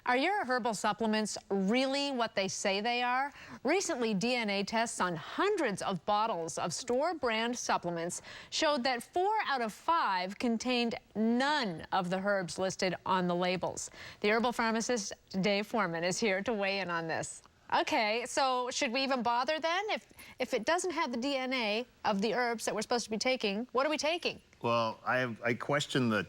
Are your herbal supplements really what they say they are? Recently, DNA tests on hundreds of bottles of store brand supplements showed that 4 out of 5 contained none of the herbs listed on the labels. The herbal pharmacist Dave Foreman is here to weigh in on this. Okay, so should we even bother then? If it doesn't have the DNA of the herbs that we're supposed to be taking, what are we taking? Well, I question the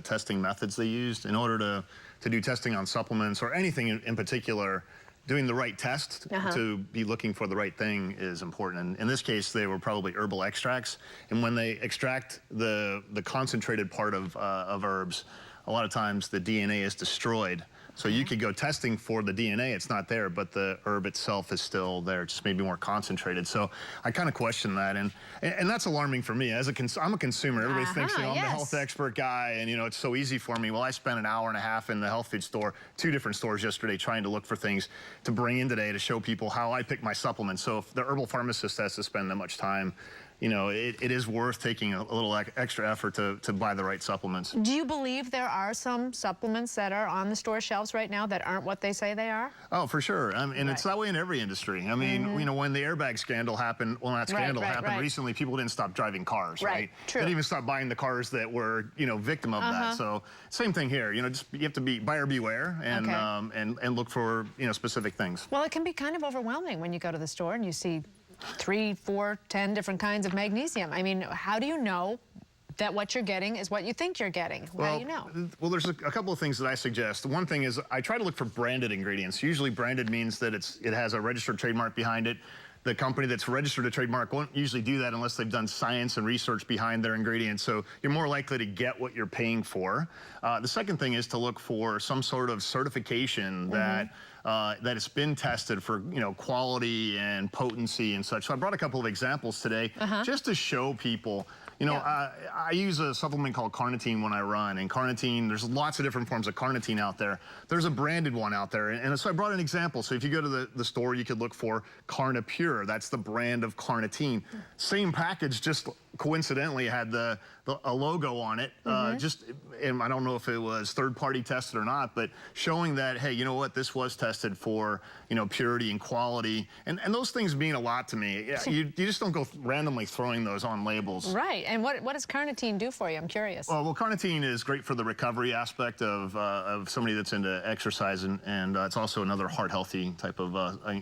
testing methods they used in order to do testing on supplements or anything in particular. Doing the right test to be looking for the right thing is important. And in this case, they were probably herbal extracts. And when they extract the concentrated part of herbs, a lot of times the DNA is destroyed. So you could go testing for the DNA, it's not there, but the herb itself is still there, just maybe more concentrated. So I kind of question that, and that's alarming for me. I'm a consumer. Everybody thinks, I'm the health expert guy, and it's so easy for me. Well, I spent an hour and a half in the health food store, 2 different stores yesterday, trying to look for things to bring in today to show people how I pick my supplements. So if the herbal pharmacist has to spend that much time, it is worth taking a little extra effort to buy the right supplements. Do you believe there are some supplements that are on the store shelves right now that aren't what they say they are? Oh, for sure. And it's that way in every industry. I mean, when the airbag scandal happened, well, that scandal happened recently, people didn't stop driving cars, right? True. They didn't even stop buying the cars that were, victim of that. So same thing here. You have to be buyer beware and look for, specific things. Well, it can be kind of overwhelming when you go to the store and you see 3, 4, 10 different kinds of magnesium. I mean, how do you know that what you're getting is what you think you're getting? How do you know? Well, there's a couple of things that I suggest. One thing is I try to look for branded ingredients. Usually branded means that it has a registered trademark behind it. The company that's registered a trademark won't usually do that unless they've done science and research behind their ingredients. So you're more likely to get what you're paying for. The second thing is to look for some sort of certification that it's been tested for quality and potency and such. So I brought a couple of examples today just to show people. I use a supplement called carnitine when I run, and carnitine, there's lots of different forms of carnitine out there. There's a branded one out there, and so I brought an example. So if you go to the store, you could look for Carnipure. That's the brand of carnitine. Same package, just coincidentally had a logo on it. And I don't know if it was third-party tested or not, but showing that, hey, you know what, this was tested for, purity and quality, and those things mean a lot to me. You just don't go randomly throwing those on labels. Right. And what does carnitine do for you? I'm curious. Well, carnitine is great for the recovery aspect of somebody that's into exercise, and it's also another heart-healthy type of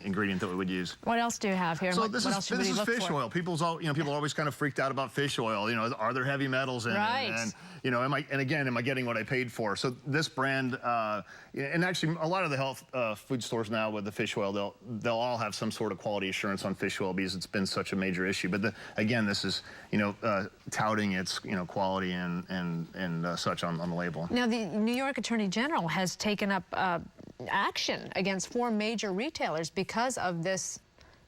ingredient that we would use. What else do you have here? So this is fish oil. People are always kind of freaked out about fish oil. Are there heavy metals in it? And am I getting what I paid for? So this brand, and actually a lot of the health food stores now with the fish oil, they'll all have some sort of quality assurance on fish oil because it's been such a major issue. But again, this is touting its quality and such on the label. Now the New York Attorney General has taken up action against 4 major retailers because of this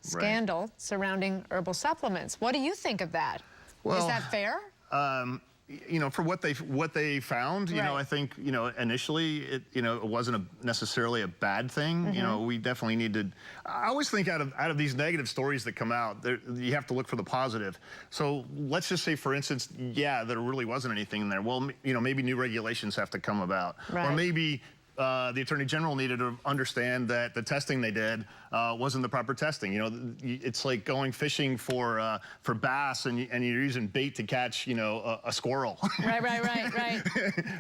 scandal surrounding herbal supplements. What do you think of that? Well, is that fair? For what they found, I think initially it wasn't necessarily a bad thing. We definitely need to. I always think out of these negative stories that come out, you have to look for the positive. So let's just say, for instance, there really wasn't anything in there. Well, maybe new regulations have to come about, or maybe the Attorney General needed to understand that the testing they did wasn't the proper testing. It's like going fishing for bass and you're using bait to catch, a squirrel. Right.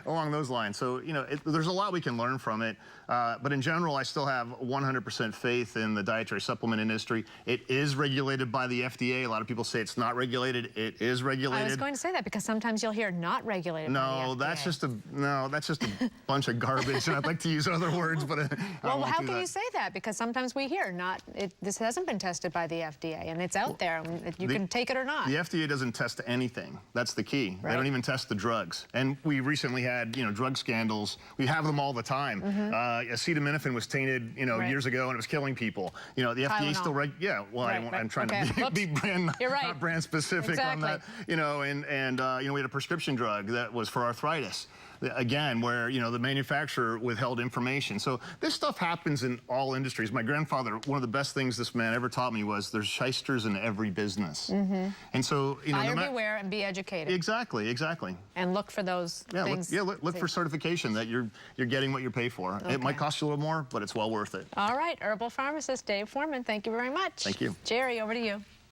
Along those lines. So, there's a lot we can learn from it. But in general, I still have 100% faith in the dietary supplement industry. It is regulated by the FDA. A lot of people say it's not regulated. It is regulated. I was going to say that because sometimes you'll hear not regulated by the FDA. That's just a bunch of garbage. I'd like to use other words, but well, how can you say that? Because sometimes we hear this hasn't been tested by the FDA, and it's out there. You can take it or not. The FDA doesn't test anything. That's the key. They don't even test the drugs. And we recently had, drug scandals. We have them all the time. Acetaminophen was tainted, years ago, and it was killing people. The FDA still I'm trying to be not brand specific on that. We had a prescription drug that was for arthritis again, where, you know, the manufacturer withheld information. So this stuff happens in all industries. My grandfather, one of the best things this man ever taught me was there's shysters in every business. And so, you know, buyer beware and be educated. Exactly, exactly. And look for those things. Look for certification that you're getting what you pay for. Okay. It might cost you a little more, but it's well worth it. All right, Herbal Pharmacist Dave Foreman, thank you very much. Thank you. Jerry, over to you.